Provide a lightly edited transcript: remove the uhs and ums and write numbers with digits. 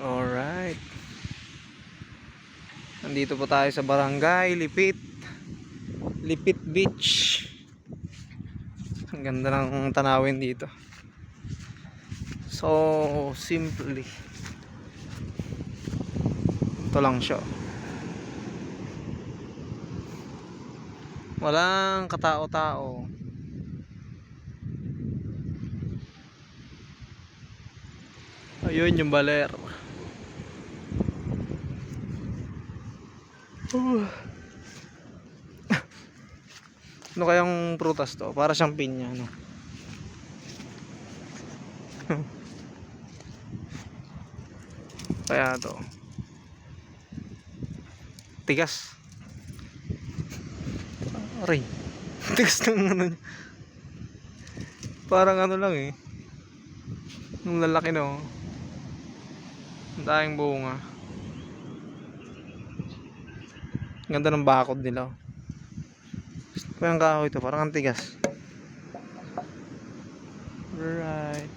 Alright. Nandito po tayo sa Barangay Lipit. Lipit Beach. Ang ganda ng tanawin dito. So, simply. Ito lang siya. Walang katao-tao. Ayun yung baler. Ano kayang prutas to? Para siyang pinya, no? Kaya to. Tigas. Aray. Tigas ng ano niya. Parang ano lang eh. Nung lalaki no. Ang daing bunga. Ganda ng bakod nila. Gusto ko yung kahoy ito. Parang ang tigas. Right.